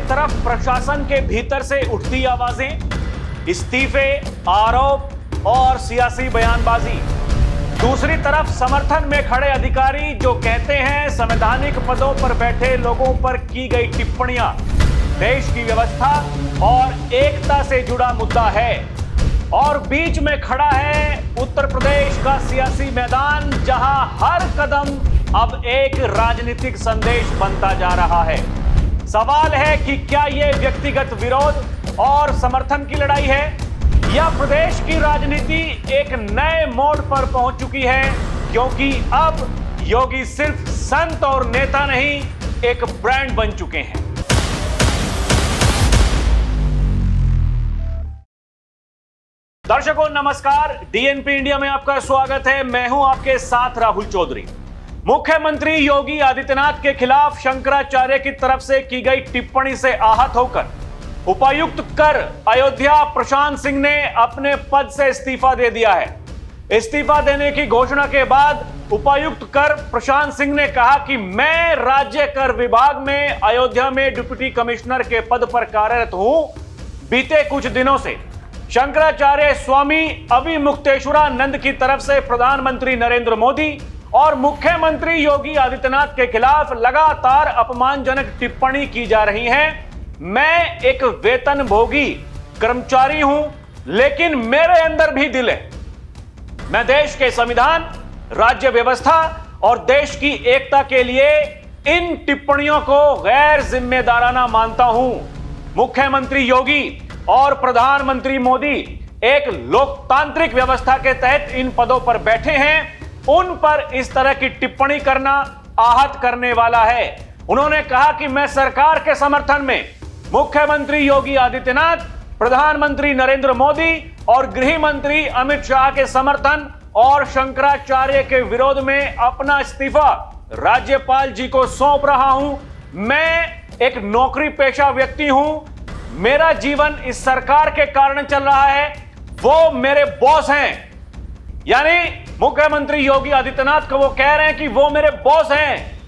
तरफ प्रशासन के भीतर से उठती आवाजें, इस्तीफे, आरोप और सियासी बयानबाजी। दूसरी तरफ समर्थन में खड़े अधिकारी जो कहते हैं संवैधानिक पदों पर बैठे लोगों पर की गई टिप्पणियां देश की व्यवस्था और एकता से जुड़ा मुद्दा है। और बीच में खड़ा है उत्तर प्रदेश का सियासी मैदान, जहां हर कदम अब एक राजनीतिक संदेश बनता जा रहा है। सवाल है कि क्या यह व्यक्तिगत विरोध और समर्थन की लड़ाई है या प्रदेश की राजनीति एक नए मोड़ पर पहुंच चुकी है, क्योंकि अब योगी सिर्फ संत और नेता नहीं, एक ब्रांड बन चुके हैं। दर्शकों नमस्कार, डीएनपी इंडिया में आपका स्वागत है। मैं हूं आपके साथ राहुल चौधरी। मुख्यमंत्री योगी आदित्यनाथ के खिलाफ शंकराचार्य की तरफ से की गई टिप्पणी से आहत होकर उपायुक्त कर अयोध्या प्रशांत सिंह ने अपने पद से इस्तीफा दे दिया है। इस्तीफा देने की घोषणा के बाद उपायुक्त कर प्रशांत सिंह ने कहा कि मैं राज्य कर विभाग में अयोध्या में डिप्टी कमिश्नर के पद पर कार्यरत हूं। बीते कुछ दिनों से शंकराचार्य स्वामी अभिमुक्तेश्वरानंद की तरफ से प्रधानमंत्री नरेंद्र मोदी और मुख्यमंत्री योगी आदित्यनाथ के खिलाफ लगातार अपमानजनक टिप्पणी की जा रही है। मैं एक वेतनभोगी कर्मचारी हूं, लेकिन मेरे अंदर भी दिल है। मैं देश के संविधान, राज्य व्यवस्था और देश की एकता के लिए इन टिप्पणियों को गैर जिम्मेदाराना मानता हूं। मुख्यमंत्री योगी और प्रधानमंत्री मोदी एक लोकतांत्रिक व्यवस्था के तहत इन पदों पर बैठे हैं। उन पर इस तरह की टिप्पणी करना आहत करने वाला है। उन्होंने कहा कि मैं सरकार के समर्थन में मुख्यमंत्री योगी आदित्यनाथ, प्रधानमंत्री नरेंद्र मोदी और गृह मंत्री अमित शाह के समर्थन और शंकराचार्य के विरोध में अपना इस्तीफा राज्यपाल जी को सौंप रहा हूं। मैं एक नौकरी पेशा व्यक्ति हूं। मेरा जीवन इस सरकार के कारण चल रहा है। वो मेरे बॉस हैं। यानी मुख्यमंत्री योगी आदित्यनाथ को वो कह रहे हैं कि वो मेरे बॉस हैं।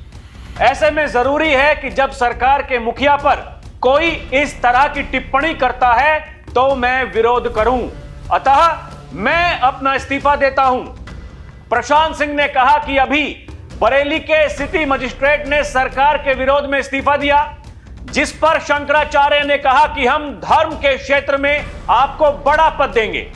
ऐसे में जरूरी है कि जब सरकार के मुखिया पर कोई इस तरह की टिप्पणी करता है तो मैं विरोध करूं। अतः मैं अपना इस्तीफा देता हूं। प्रशांत सिंह ने कहा कि अभी बरेली के सिटी मजिस्ट्रेट ने सरकार के विरोध में इस्तीफा दिया, जिस पर शंकराचार्य ने कहा कि हम धर्म के क्षेत्र में आपको बड़ा पद देंगे।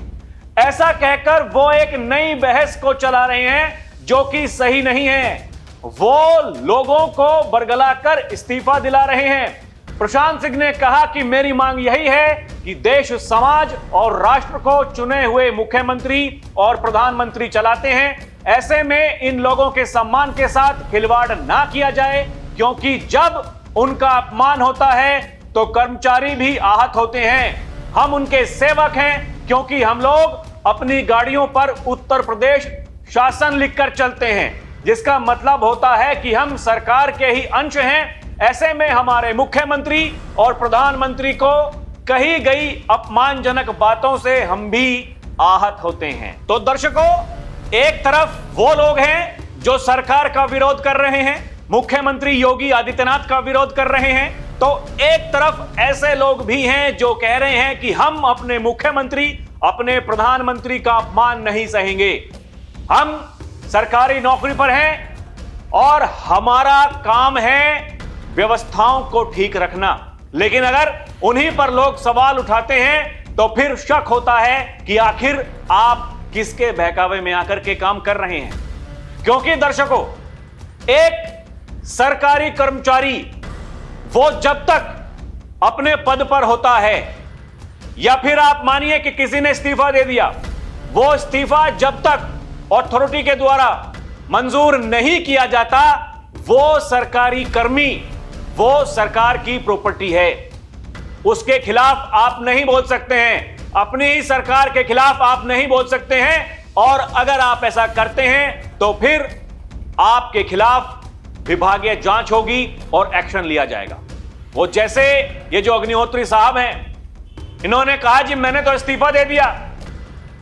ऐसा कहकर वो एक नई बहस को चला रहे हैं जो कि सही नहीं है। वो लोगों को बरगलाकर इस्तीफा दिला रहे हैं। प्रशांत सिंह ने कहा कि मेरी मांग यही है कि देश, समाज और राष्ट्र को चुने हुए मुख्यमंत्री और प्रधानमंत्री चलाते हैं। ऐसे में इन लोगों के सम्मान के साथ खिलवाड़ ना किया जाए, क्योंकि जब उनका अपमान होता है तो कर्मचारी भी आहत होते हैं। हम उनके सेवक हैं, क्योंकि हम लोग अपनी गाड़ियों पर उत्तर प्रदेश शासन लिखकर चलते हैं, जिसका मतलब होता है कि हम सरकार के ही अंश हैं। ऐसे में हमारे मुख्यमंत्री और प्रधानमंत्री को कही गई अपमानजनक बातों से हम भी आहत होते हैं। तो दर्शकों, एक तरफ वो लोग हैं जो सरकार का विरोध कर रहे हैं, मुख्यमंत्री योगी आदित्यनाथ का विरोध कर रहे हैं, तो एक तरफ ऐसे लोग भी हैं जो कह रहे हैं कि हम अपने मुख्यमंत्री, अपने प्रधानमंत्री का अपमान नहीं सहेंगे। हम सरकारी नौकरी पर हैं और हमारा काम है व्यवस्थाओं को ठीक रखना। लेकिन अगर उन्हीं पर लोग सवाल उठाते हैं तो फिर शक होता है कि आखिर आप किसके बहकावे में आकर के काम कर रहे हैं। क्योंकि दर्शकों, एक सरकारी कर्मचारी वो जब तक अपने पद पर होता है, या फिर आप मानिए कि किसी ने इस्तीफा दे दिया, वो इस्तीफा जब तक अथॉरिटी के द्वारा मंजूर नहीं किया जाता, वो सरकारी कर्मी, वो सरकार की प्रॉपर्टी है। उसके खिलाफ आप नहीं बोल सकते हैं, अपनी ही सरकार के खिलाफ आप नहीं बोल सकते हैं। और अगर आप ऐसा करते हैं तो फिर आपके खिलाफ विभागीय जांच होगी और एक्शन लिया जाएगा। वो जैसे ये जो अग्निहोत्री साहब हैं, इन्होंने कहा जी मैंने तो इस्तीफा दे दिया,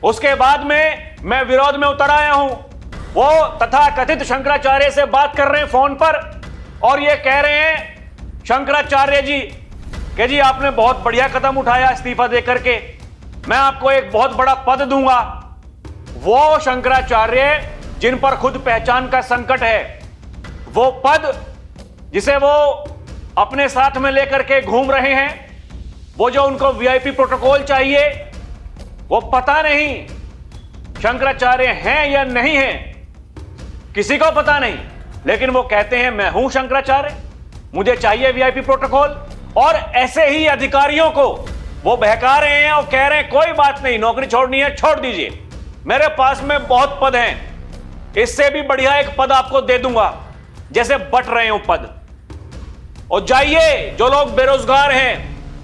उसके बाद में मैं विरोध में उतर आया हूं। वो तथाकथित शंकराचार्य से बात कर रहे हैं फोन पर और ये कह रहे हैं, शंकराचार्य जी कि जी आपने बहुत बढ़िया कदम उठाया इस्तीफा देकर के, मैं आपको एक बहुत बड़ा पद दूंगा। वो शंकराचार्य जिन पर खुद पहचान का संकट है, वो पद जिसे वो अपने साथ में लेकर के घूम रहे हैं, वो जो उनको वीआईपी प्रोटोकॉल चाहिए, वो पता नहीं शंकराचार्य हैं या नहीं हैं, किसी को पता नहीं। लेकिन वो कहते हैं मैं हूं शंकराचार्य, मुझे चाहिए वीआईपी प्रोटोकॉल। और ऐसे ही अधिकारियों को वो बहका रहे हैं और कह रहे हैं कोई बात नहीं, नौकरी छोड़नी है छोड़ दीजिए, मेरे पास में बहुत पद हैं, इससे भी बढ़िया एक पद आपको दे दूंगा। जैसे बट रहे हो पद। और जाइए, जो लोग बेरोजगार हैं,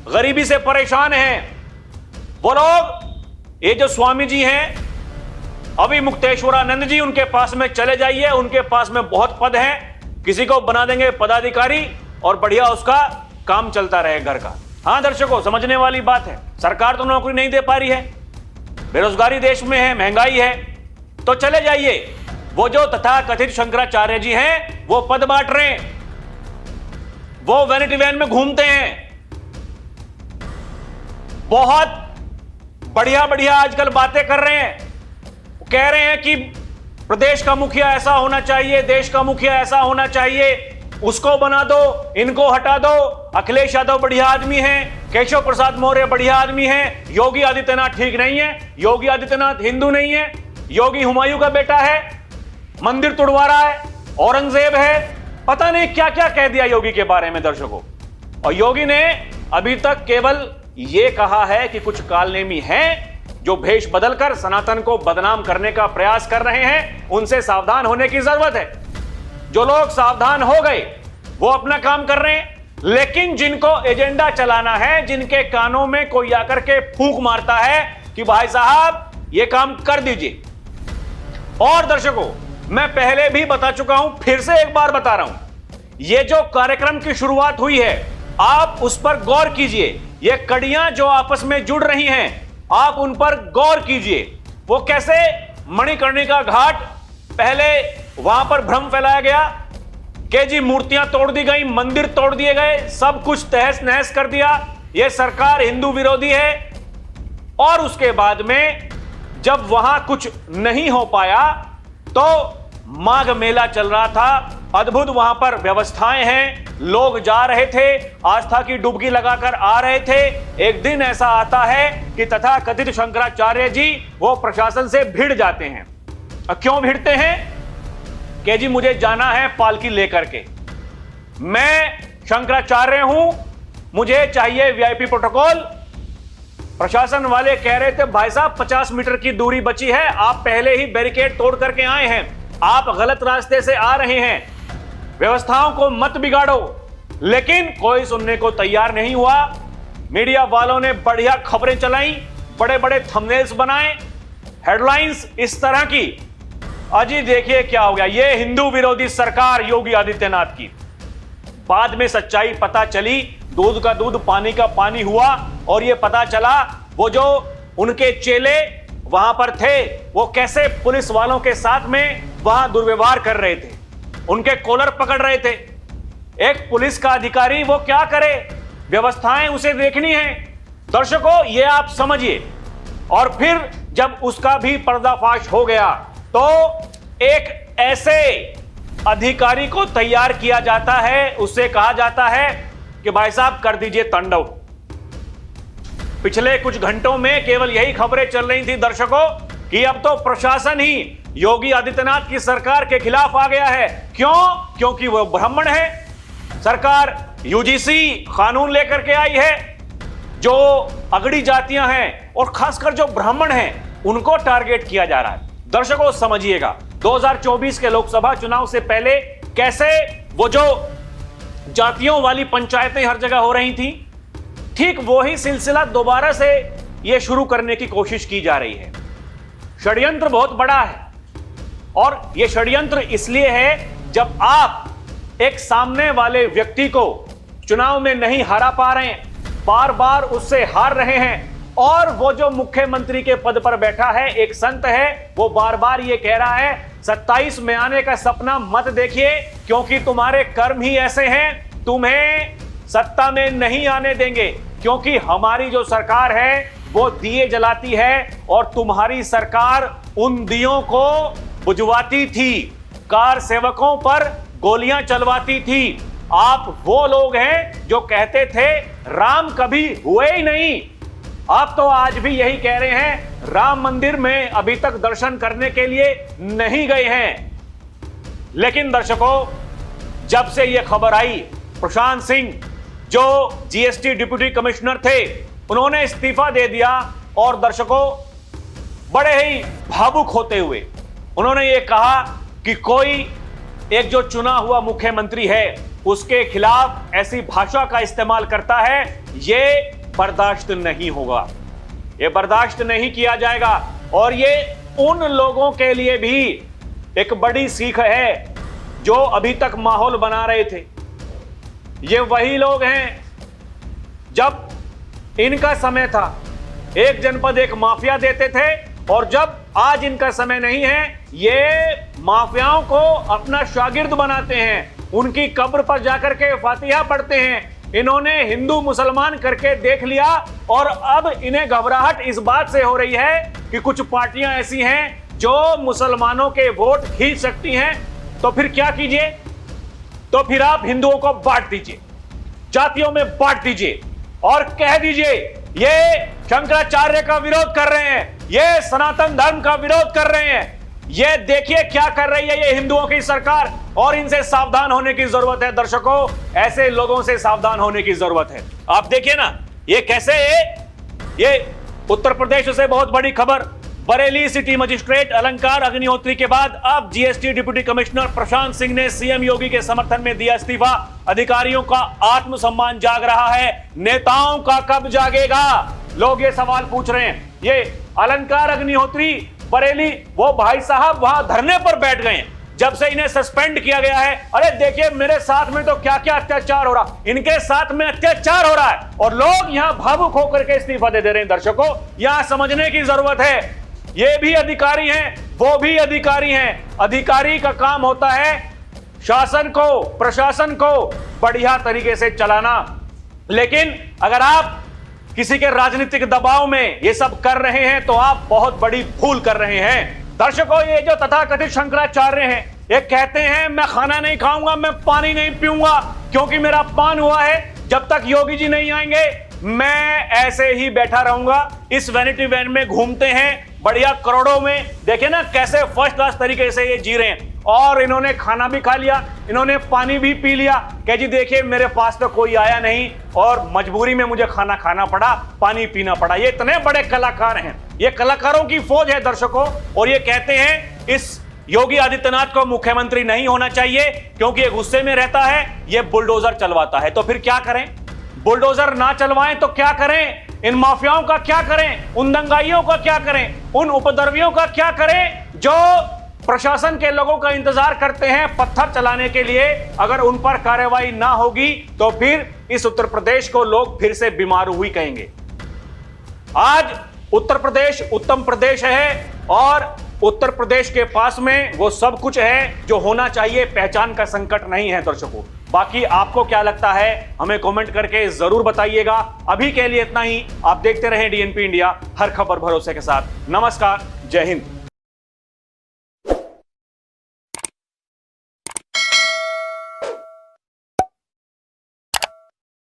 गरीबी से परेशान हैं, वो लोग, ये जो स्वामी जी हैं अभी मुक्तेश्वरानंद जी, उनके पास में चले जाइए, उनके पास में बहुत पद हैं, किसी को बना देंगे पदाधिकारी और बढ़िया उसका काम चलता रहे घर का। हां दर्शकों, समझने वाली बात है, सरकार तो नौकरी नहीं दे पा रही है, बेरोजगारी देश में है, महंगाई है, तो चले जाइए, वो जो तथाकथित शंकराचार्य जी हैं वो पद बांट रहे हैं, वो वैनिटी वैन में घूमते हैं, बहुत बढ़िया बढ़िया आजकल बातें कर रहे हैं, कह रहे हैं कि प्रदेश का मुखिया ऐसा होना चाहिए, देश का मुखिया ऐसा होना चाहिए, उसको बना दो, इनको हटा दो, अखिलेश यादव बढ़िया आदमी हैं, केशव प्रसाद मौर्य बढ़िया आदमी हैं, योगी आदित्यनाथ ठीक नहीं है, योगी आदित्यनाथ हिंदू नहीं है, योगी हुमायूं का बेटा है, मंदिर तुड़वा रहा है, औरंगजेब है, पता नहीं क्या क्या कह दिया योगी के बारे में दर्शकों। और योगी ने अभी तक केवल यह कहा है कि कुछ कालनेमी हैं जो भेष बदलकर सनातन को बदनाम करने का प्रयास कर रहे हैं, उनसे सावधान होने की जरूरत है। जो लोग सावधान हो गए वो अपना काम कर रहे हैं, लेकिन जिनको एजेंडा चलाना है, जिनके कानों में कोई आकर के फूंक मारता है कि भाई साहब ये काम कर दीजिए। और दर्शकों, मैं पहले भी बता चुका हूं, फिर से एक बार बता रहा हूं, ये जो कार्यक्रम की शुरुआत हुई है, आप उस पर गौर कीजिए, ये कड़ियां जो आपस में जुड़ रही हैं, आप उन पर गौर कीजिए। वो कैसे मणिकर्णिका घाट, पहले वहां पर भ्रम फैलाया गया कि जी मूर्तियां तोड़ दी गई, मंदिर तोड़ दिए गए, सब कुछ तहस नहस कर दिया, यह सरकार हिंदू विरोधी है। और उसके बाद में जब वहां कुछ नहीं हो पाया तो माघ मेला चल रहा था, अद्भुत वहां पर व्यवस्थाएं हैं, लोग जा रहे थे, आस्था की डुबकी लगाकर आ रहे थे। एक दिन ऐसा आता है कि तथाकथित शंकराचार्य जी वो प्रशासन से भिड़ जाते हैं। क्यों भिड़ते हैं? कि जी मुझे जाना है पालकी लेकर के, मैं शंकराचार्य हूं, मुझे चाहिए वीआईपी प्रोटोकॉल। प्रशासन वाले कह रहे थे भाई साहब 50 मीटर की दूरी बची है, आप पहले ही बैरिकेड तोड़ करके आए हैं, आप गलत रास्ते से आ रहे हैं, व्यवस्थाओं को मत बिगाड़ो। लेकिन कोई सुनने को तैयार नहीं हुआ। मीडिया वालों ने बढ़िया खबरें चलाई, बड़े बड़े थंबनेल्स बनाए, हेडलाइंस इस तरह की, अजी देखिए क्या हो गया, ये हिंदू विरोधी सरकार योगी आदित्यनाथ की। बाद में सच्चाई पता चली, दूध का दूध पानी का पानी हुआ, और ये पता चला वो जो उनके चेले वहां पर थे वो कैसे पुलिस वालों के साथ में वहां दुर्व्यवहार कर रहे थे, उनके कॉलर पकड़ रहे थे। एक पुलिस का अधिकारी वो क्या करे, व्यवस्थाएं उसे देखनी है। दर्शकों, ये आप समझिए। और फिर जब उसका भी पर्दाफाश हो गया तो एक ऐसे अधिकारी को तैयार किया जाता है, उससे कहा जाता है कि भाई साहब कर दीजिए तांडव। पिछले कुछ घंटों में केवल यही खबरें चल रही थी दर्शकों कि अब तो प्रशासन ही योगी आदित्यनाथ की सरकार के खिलाफ आ गया है। क्यों? क्योंकि वो ब्राह्मण है। सरकार यूजीसी कानून लेकर के आई है, जो अगड़ी जातियां हैं और खासकर जो ब्राह्मण हैं उनको टारगेट किया जा रहा है। दर्शकों समझिएगा, 2024 के लोकसभा चुनाव से पहले कैसे वो जो जातियों वाली पंचायतें हर जगह हो रही थी, ठीक वही सिलसिला दोबारा से ये शुरू करने की कोशिश की जा रही है। षड्यंत्र बहुत बड़ा है, और यह षड्यंत्र इसलिए है जब आप एक सामने वाले व्यक्ति को चुनाव में नहीं हरा पा रहे हैं, बार बार उससे हार रहे हैं, और वो जो मुख्यमंत्री के पद पर बैठा है एक संत है, वो बार बार ये कह रहा है 27 में आने का सपना मत देखिए, क्योंकि तुम्हारे कर्म ही ऐसे हैं, तुम्हें सत्ता में नहीं आने देंगे, क्योंकि हमारी जो सरकार है वो दिए जलाती है और तुम्हारी सरकार उन दियों को बुझवाती थी, कार सेवकों पर गोलियां चलवाती थी। आप वो लोग हैं जो कहते थे राम कभी हुए ही नहीं। आप तो आज भी यही कह रहे हैं, राम मंदिर में अभी तक दर्शन करने के लिए नहीं गए हैं। लेकिन दर्शकों, जब से यह खबर आई, प्रशांत सिंह जो जीएसटी डिप्टी कमिश्नर थे, उन्होंने इस्तीफा दे दिया और दर्शकों बड़े ही भावुक होते हुए उन्होंने ये कहा कि कोई एक जो चुना हुआ मुख्यमंत्री है उसके खिलाफ ऐसी भाषा का इस्तेमाल करता है, ये बर्दाश्त नहीं होगा, ये बर्दाश्त नहीं किया जाएगा। और ये उन लोगों के लिए भी एक बड़ी सीख है जो अभी तक माहौल बना रहे थे। ये वही लोग हैं, जब इनका समय था एक जनपद एक माफिया देते थे, और जब आज इनका समय नहीं है, ये माफियाओं को अपना शागिर्द बनाते हैं, उनकी कब्र पर जाकर के फातिहा पढ़ते हैं। इन्होंने हिंदू मुसलमान करके देख लिया और अब इन्हें घबराहट इस बात से हो रही है कि कुछ पार्टियां ऐसी हैं जो मुसलमानों के वोट खींच सकती हैं। तो फिर क्या कीजिए? तो फिर आप हिंदुओं को बांट दीजिए, जातियों में बांट दीजिए और कह दीजिए ये शंकराचार्य का विरोध कर रहे हैं, ये सनातन धर्म का विरोध कर रहे हैं। ये देखिए क्या कर रही है ये हिंदुओं की सरकार, और इनसे सावधान होने की जरूरत है। दर्शकों, ऐसे लोगों से सावधान होने की जरूरत है। आप देखिए ना, ये कैसे ये उत्तर प्रदेश से बहुत बड़ी खबर, बरेली सिटी मजिस्ट्रेट अलंकार अग्निहोत्री के बाद अब GST deputy commissioner Prashant Singh ने सीएम योगी के समर्थन में दिया इस्तीफा। अधिकारियों का आत्मसम्मान जाग रहा है, नेताओं का कब जागेगा? लोग ये सवाल पूछ रहे हैं। ये अलंकार अग्निहोत्री बरेली, वो भाई साहब वहां धरने पर बैठ गए हैं जब से इन्हें सस्पेंड किया गया है। अरे देखिए मेरे साथ में तो क्या क्या अत्याचार हो रहा, इनके साथ में अत्याचार हो रहा है और लोग यहां भावुक होकर के इस्तीफा दे रहे हैं। दर्शकों, यहां समझने की जरूरत है, ये भी अधिकारी हैं, वो भी अधिकारी हैं। अधिकारी का काम होता है शासन को, प्रशासन को बढ़िया तरीके से चलाना। लेकिन अगर आप किसी के राजनीतिक दबाव में ये सब कर रहे हैं तो आप बहुत बड़ी भूल कर रहे हैं। दर्शकों, ये जो तथाकथित शंकराचार्य हैं, ये कहते हैं मैं खाना नहीं खाऊंगा, मैं पानी नहीं पीऊंगा क्योंकि मेरा पान हुआ है, जब तक योगी जी नहीं आएंगे मैं ऐसे ही बैठा रहूंगा। इस वैनिटी वैन में घूमते हैं, बढ़िया करोड़ों में, देखे ना कैसे फर्स्ट क्लास तरीके से ये जी रहे हैं। और इन्होंने खाना भी खा लिया, इन्होंने पानी भी पी लिया, कह जी देखिए मेरे पास तो कोई आया नहीं और मजबूरी में मुझे खाना खाना पड़ा, पानी पीना पड़ा। ये इतने बड़े कलाकार हैं, ये कलाकारों की फौज है दर्शकों। और ये कहते हैं इस योगी आदित्यनाथ को मुख्यमंत्री नहीं होना चाहिए क्योंकि ये गुस्से में रहता है, ये बुलडोजर चलवाता है। तो फिर क्या करें? बुलडोजर ना चलवाएं तो क्या करें? इन माफियाओं का क्या करें? उन दंगाइयों का क्या करें? उन उपद्रवियों का क्या करें जो प्रशासन के लोगों का इंतजार करते हैं पत्थर चलाने के लिए? अगर उन पर कार्रवाई ना होगी तो फिर इस उत्तर प्रदेश को लोग फिर से बीमारू हुई कहेंगे। आज उत्तर प्रदेश उत्तम प्रदेश है और उत्तर प्रदेश के पास में वो सब कुछ है जो होना चाहिए, पहचान का संकट नहीं है। दर्शकों, बाकी आपको क्या लगता है हमें कमेंट करके जरूर बताइएगा। अभी के लिए इतना ही। आप देखते रहें डीएनपी इंडिया, हर खबर भरोसे के साथ। नमस्कार, जय हिंद।